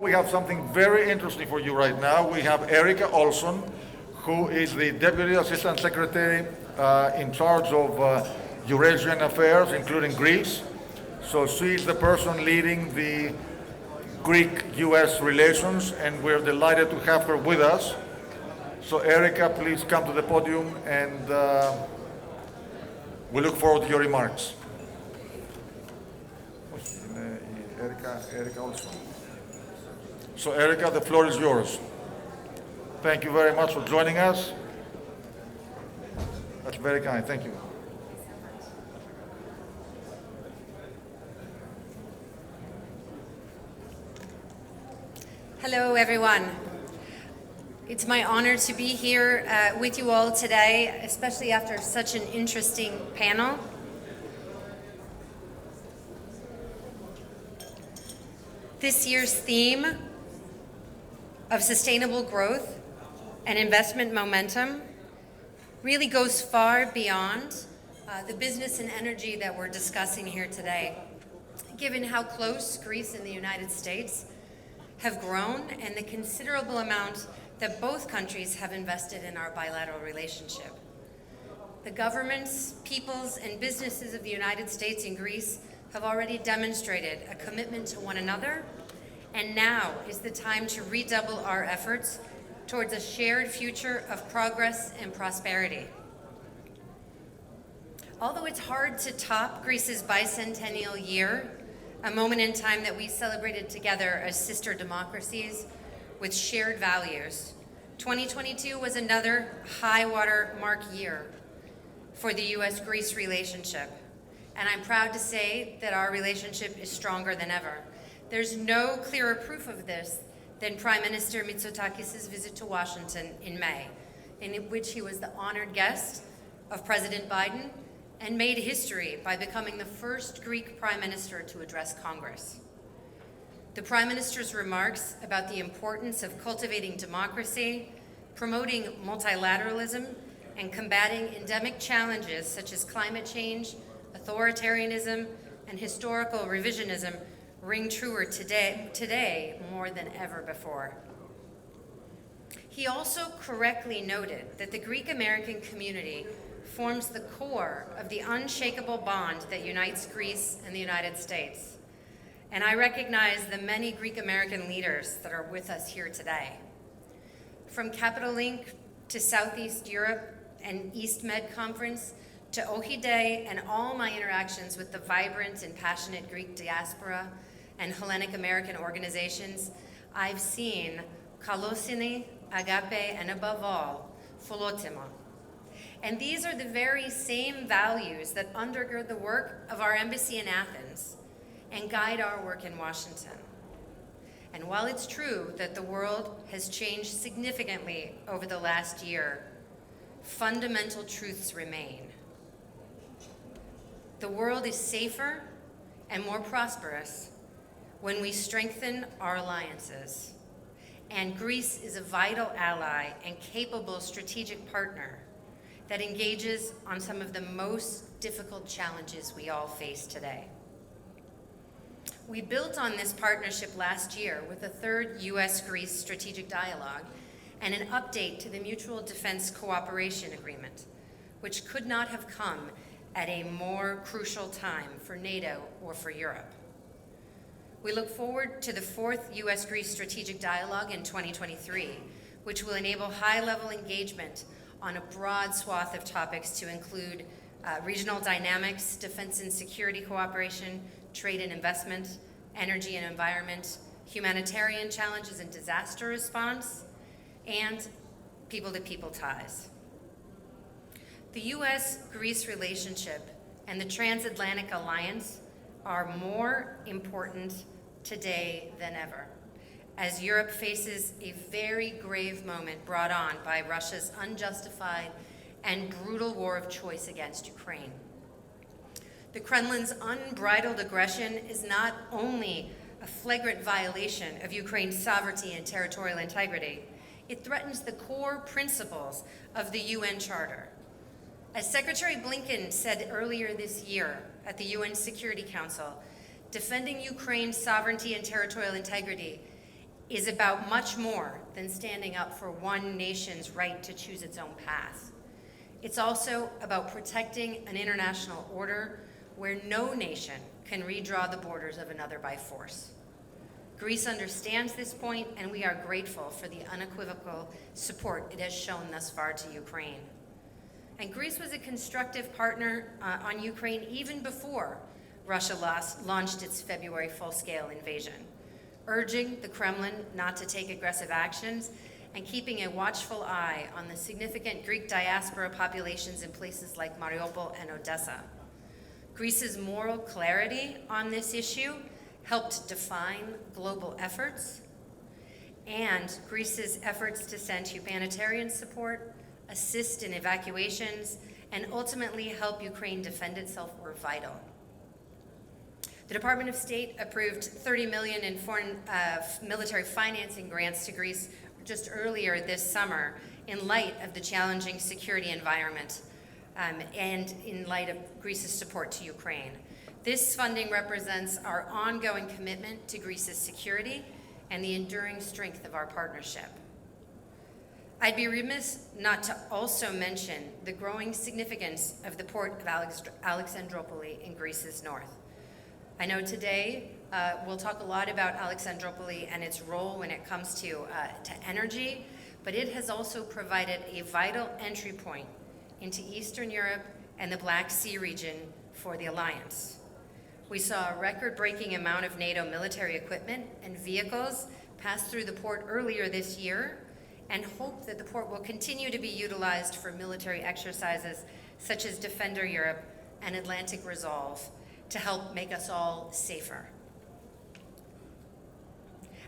we have something very interesting for you right now. We have Erika Olson, who is the Deputy Assistant Secretary in charge of Eurasian affairs, including Greece. So she's the person leading the Greek-US relations, and we're delighted to have her with us. So Erika, please come to the podium, and we look forward to your remarks. Erika also. So Erika, the floor is yours. Thank you very much for joining us. That's very kind, thank you. Hello, everyone. It's my honor to be here with you all today, especially after such an interesting panel. This year's theme of sustainable growth and investment momentum really goes far beyond the business and energy that we're discussing here today. Given how close Greece and the United States have grown and the considerable amount that both countries have invested in our bilateral relationship. The governments, peoples, and businesses of the United States and Greece have already demonstrated a commitment to one another, and now is the time to redouble our efforts towards a shared future of progress and prosperity. Although it's hard to top Greece's bicentennial year, a moment in time that we celebrated together as sister democracies with shared values, 2022 was another high-water mark year for the US-Greece relationship. And I'm proud to say that our relationship is stronger than ever. There's no clearer proof of this than Prime Minister Mitsotakis' visit to Washington in May, in which he was the honored guest of President Biden and made history by becoming the first Greek Prime Minister to address Congress. The Prime Minister's remarks about the importance of cultivating democracy, promoting multilateralism, and combating endemic challenges such as climate change, authoritarianism, and historical revisionism ring truer today more than ever before. He also correctly noted that the Greek-American community forms the core of the unshakable bond that unites Greece and the United States. And I recognize the many Greek-American leaders that are with us here today. From Capital Link to Southeast Europe and East Med Conference, to Ohi Day and all my interactions with the vibrant and passionate Greek diaspora and Hellenic American organizations, I've seen kalosini, agape, and above all, philotema. And these are the very same values that undergird the work of our embassy in Athens and guide our work in Washington. And while it's true that the world has changed significantly over the last year, fundamental truths remain. The world is safer and more prosperous when we strengthen our alliances. And Greece is a vital ally and capable strategic partner that engages on some of the most difficult challenges we all face today. We built on this partnership last year with a third US-Greece strategic dialogue and an update to the Mutual Defense Cooperation Agreement, which could not have come at a more crucial time for NATO or for Europe. We look forward to the fourth US-Greece strategic dialogue in 2023, which will enable high-level engagement on a broad swath of topics to include regional dynamics, defense and security cooperation, trade and investment, energy and environment, humanitarian challenges and disaster response, and people-to-people ties. The US-Greece relationship and the transatlantic alliance are more important today than ever, as Europe faces a very grave moment brought on by Russia's unjustified and brutal war of choice against Ukraine. The Kremlin's unbridled aggression is not only a flagrant violation of Ukraine's sovereignty and territorial integrity, it threatens the core principles of the UN Charter. As Secretary Blinken said earlier this year at the UN Security Council, defending Ukraine's sovereignty and territorial integrity is about much more than standing up for one nation's right to choose its own path. It's also about protecting an international order where no nation can redraw the borders of another by force. Greece understands this point, and we are grateful for the unequivocal support it has shown thus far to Ukraine. And Greece was a constructive partner on Ukraine even before Russia launched its February full-scale invasion, urging the Kremlin not to take aggressive actions and keeping a watchful eye on the significant Greek diaspora populations in places like Mariupol and Odessa. Greece's moral clarity on this issue helped define global efforts, and Greece's efforts to send humanitarian support, assist in evacuations, and ultimately help Ukraine defend itself were vital. The Department of State approved $30 million in foreign military financing grants to Greece just earlier this summer in light of the challenging security environment and in light of Greece's support to Ukraine. This funding represents our ongoing commitment to Greece's security and the enduring strength of our partnership. I'd be remiss not to also mention the growing significance of the port of Alexandroupoli in Greece's north. I know today we'll talk a lot about Alexandroupoli and its role when it comes to energy, but it has also provided a vital entry point into Eastern Europe and the Black Sea region for the alliance. We saw a record-breaking amount of NATO military equipment and vehicles pass through the port earlier this year, and hope that the port will continue to be utilized for military exercises such as Defender Europe and Atlantic Resolve to help make us all safer.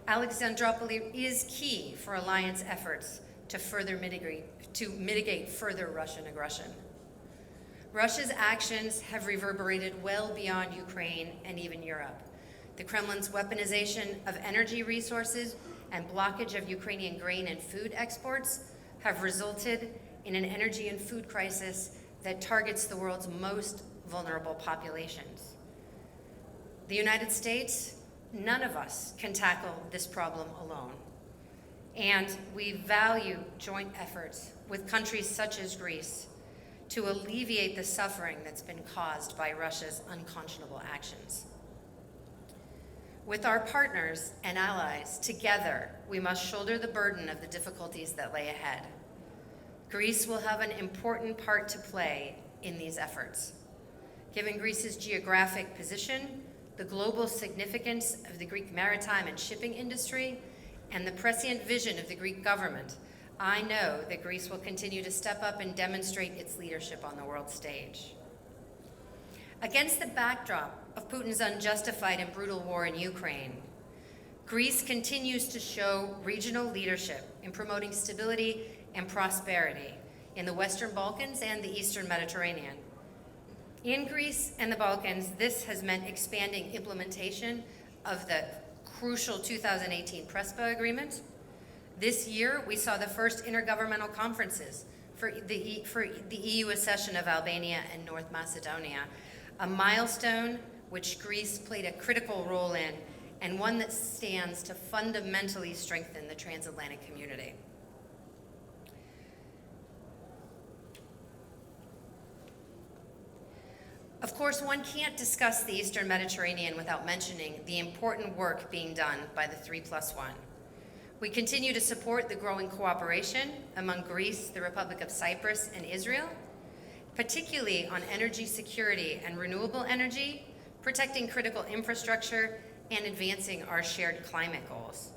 Alexandroupoli is key for alliance efforts to mitigate further Russian aggression. Russia's actions have reverberated well beyond Ukraine and even Europe. The Kremlin's weaponization of energy resources and blockage of Ukrainian grain and food exports have resulted in an energy and food crisis that targets the world's most vulnerable populations. The United States, none of us can tackle this problem alone. And we value joint efforts with countries such as Greece to alleviate the suffering that's been caused by Russia's unconscionable actions. With our partners and allies, together, we must shoulder the burden of the difficulties that lay ahead. Greece will have an important part to play in these efforts. Given Greece's geographic position, the global significance of the Greek maritime and shipping industry, and the prescient vision of the Greek government, I know that Greece will continue to step up and demonstrate its leadership on the world stage. Against the backdrop of Putin's unjustified and brutal war in Ukraine, Greece continues to show regional leadership in promoting stability and prosperity in the Western Balkans and the Eastern Mediterranean. In Greece and the Balkans, this has meant expanding implementation of the crucial 2018 PRESPA agreement. This year, we saw the first intergovernmental conferences for the EU accession of Albania and North Macedonia, a milestone which Greece played a critical role in, and one that stands to fundamentally strengthen the transatlantic community. Of course, one can't discuss the Eastern Mediterranean without mentioning the important work being done by the 3+1. We continue to support the growing cooperation among Greece, the Republic of Cyprus, and Israel, particularly on energy security and renewable energy, protecting critical infrastructure, and advancing our shared climate goals.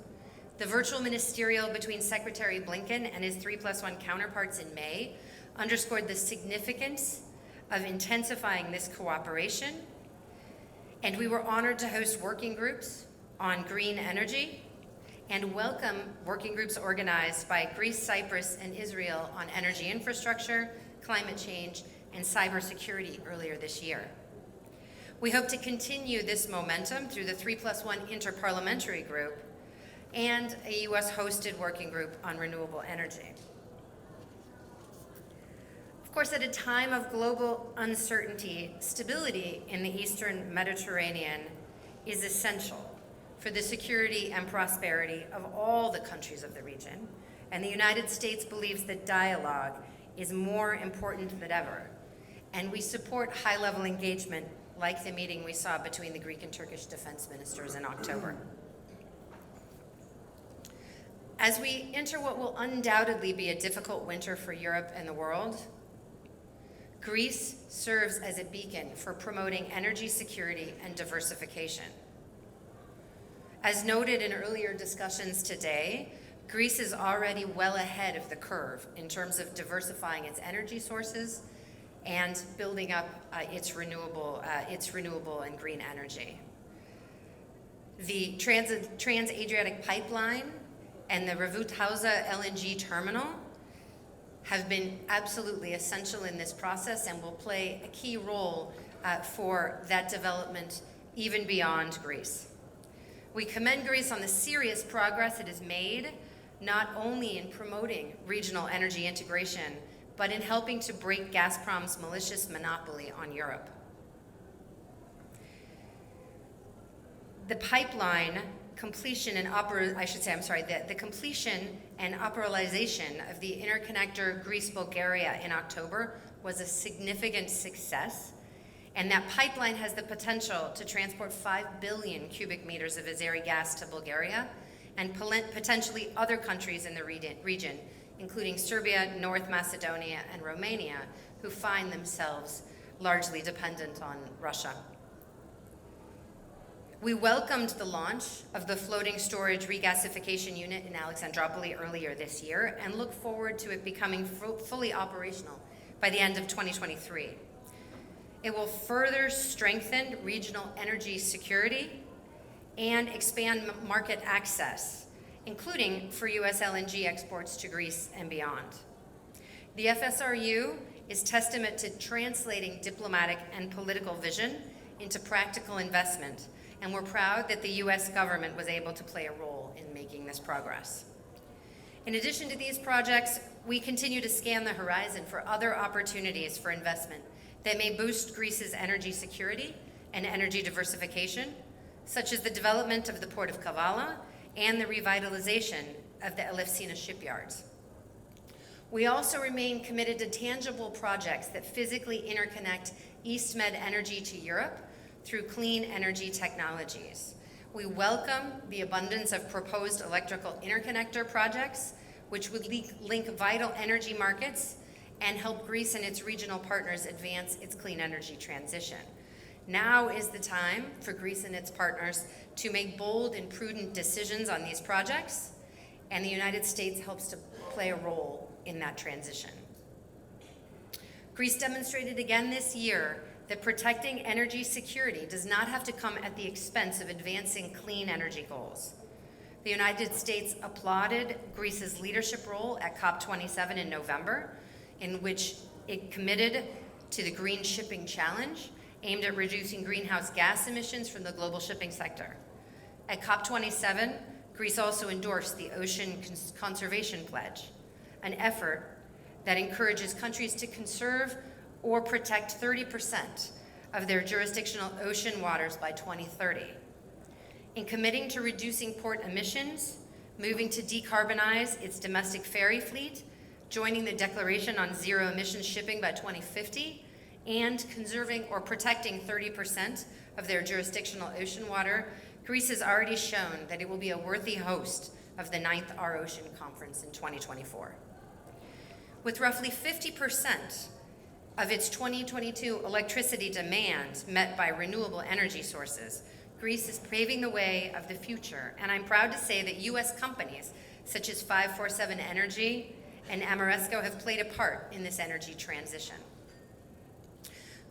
The virtual ministerial between Secretary Blinken and his 3+1 counterparts in May underscored the significance of intensifying this cooperation, and we were honored to host working groups on green energy and welcome working groups organized by Greece, Cyprus, and Israel on energy infrastructure, climate change, and cybersecurity earlier this year. We hope to continue this momentum through the 3+1 Interparliamentary Group and a US-hosted working group on renewable energy. Of course, at a time of global uncertainty, stability in the Eastern Mediterranean is essential for the security and prosperity of all the countries of the region, and the United States believes that dialogue is more important than ever, and we support high-level engagement like the meeting we saw between the Greek and Turkish defense ministers in October. As we enter what will undoubtedly be a difficult winter for Europe and the world, Greece serves as a beacon for promoting energy security and diversification. As noted in earlier discussions today, Greece is already well ahead of the curve in terms of diversifying its energy sources and building up its renewable and green energy. The Trans-Adriatic Pipeline and the Revutauza LNG terminal have been absolutely essential in this process and will play a key role for that development even beyond Greece. We commend Greece on the serious progress it has made, not only in promoting regional energy integration, but in helping to break Gazprom's malicious monopoly on Europe. The pipeline completion and the completion and operationalization of the interconnector Greece-Bulgaria in October was a significant success, and that pipeline has the potential to transport 5 billion cubic meters of Azeri gas to Bulgaria and potentially other countries in the region, including Serbia, North Macedonia, and Romania, who find themselves largely dependent on Russia. We welcomed the launch of the floating storage regasification unit in Alexandroupoli earlier this year and look forward to it becoming fully operational by the end of 2023. It will further strengthen regional energy security and expand market access, including for US LNG exports to Greece and beyond. The FSRU is testament to translating diplomatic and political vision into practical investment, and we're proud that the US government was able to play a role in making this progress. In addition to these projects, we continue to scan the horizon for other opportunities for investment that may boost Greece's energy security and energy diversification, such as the development of the port of Kavala and the revitalization of the Elefsina shipyards. We also remain committed to tangible projects that physically interconnect East Med energy to Europe through clean energy technologies. We welcome the abundance of proposed electrical interconnector projects, which would link vital energy markets and help Greece and its regional partners advance its clean energy transition. Now is the time for Greece and its partners to make bold and prudent decisions on these projects, and the United States helps to play a role in that transition. Greece demonstrated again this year that protecting energy security does not have to come at the expense of advancing clean energy goals. The United States applauded Greece's leadership role at COP27 in November, in which it committed to the Green Shipping Challenge, aimed at reducing greenhouse gas emissions from the global shipping sector. At COP27, Greece also endorsed the Ocean Conservation Pledge, an effort that encourages countries to conserve or protect 30% of their jurisdictional ocean waters by 2030. In committing to reducing port emissions, moving to decarbonize its domestic ferry fleet, joining the Declaration on Zero Emissions Shipping by 2050, and conserving or protecting 30% of their jurisdictional ocean water, Greece has already shown that it will be a worthy host of the 9th Our Ocean Conference in 2024. With roughly 50% of its 2022 electricity demand met by renewable energy sources, Greece is paving the way of the future, and I'm proud to say that US companies such as 547 Energy and Ameresco have played a part in this energy transition.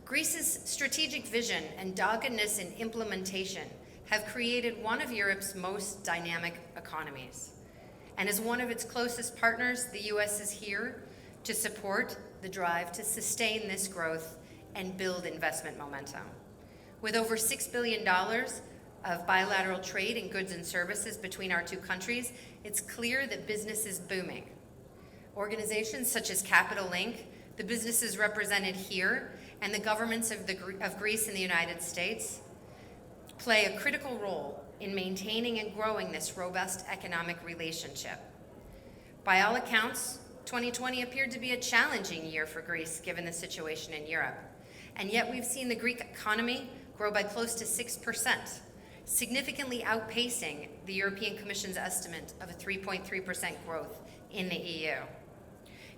Greece's strategic vision and doggedness in implementation have created one of Europe's most dynamic economies. And as one of its closest partners, the US is here to support the drive to sustain this growth and build investment momentum. With over $6 billion of bilateral trade in goods and services between our two countries, it's clear that business is booming. Organizations such as Capital Link, the businesses represented here, and the governments of Greece and the United States play a critical role in maintaining and growing this robust economic relationship. By all accounts, 2020 appeared to be a challenging year for Greece given the situation in Europe. And yet we've seen the Greek economy grow by close to 6%, significantly outpacing the European Commission's estimate of a 3.3% growth in the EU.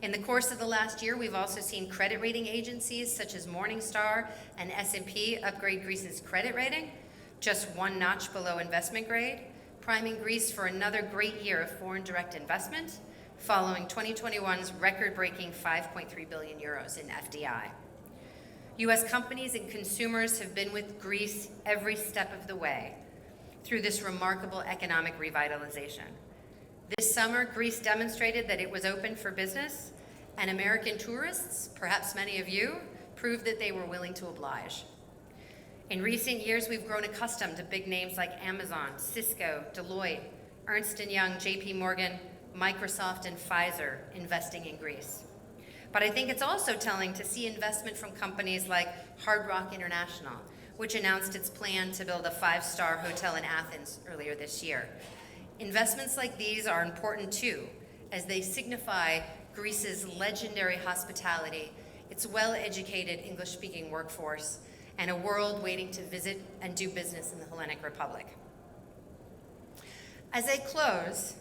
In the course of the last year, we've also seen credit rating agencies such as Morningstar and S&P upgrade Greece's credit rating, just one notch below investment grade, priming Greece for another great year of foreign direct investment, following 2021's record-breaking 5.3 billion euros in FDI. U.S. companies and consumers have been with Greece every step of the way through this remarkable economic revitalization. This summer, Greece demonstrated that it was open for business, and American tourists, perhaps many of you, proved that they were willing to oblige. In recent years, we've grown accustomed to big names like Amazon, Cisco, Deloitte, Ernst & Young, JP Morgan, Microsoft, and Pfizer investing in Greece. But I think it's also telling to see investment from companies like Hard Rock International, which announced its plan to build a 5-star hotel in Athens earlier this year. Investments like these are important too, as they signify Greece's legendary hospitality, its well-educated English-speaking workforce, and a world waiting to visit and do business in the Hellenic Republic. As I close,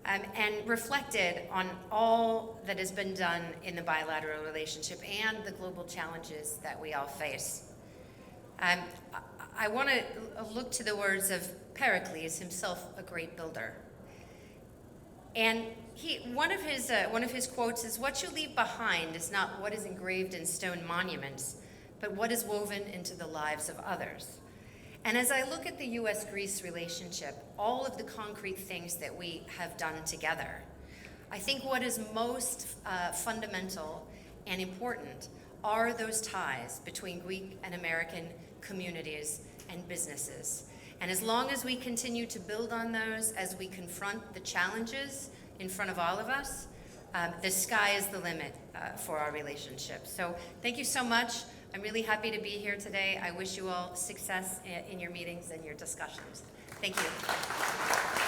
and reflected on all that has been done in the bilateral relationship and the global challenges that we all face, I want to look to the words of Pericles, himself a great builder. And one of his quotes is, "What you leave behind is not what is engraved in stone monuments, but what is woven into the lives of others." And as I look at the U.S.-Greece relationship, all of the concrete things that we have done together, I think what is most fundamental and important are those ties between Greek and American communities and businesses. And as long as we continue to build on those, as we confront the challenges in front of all of us, the sky is the limit for our relationship. So thank you so much. I'm really happy to be here today. I wish you all success in your meetings and your discussions. Thank you.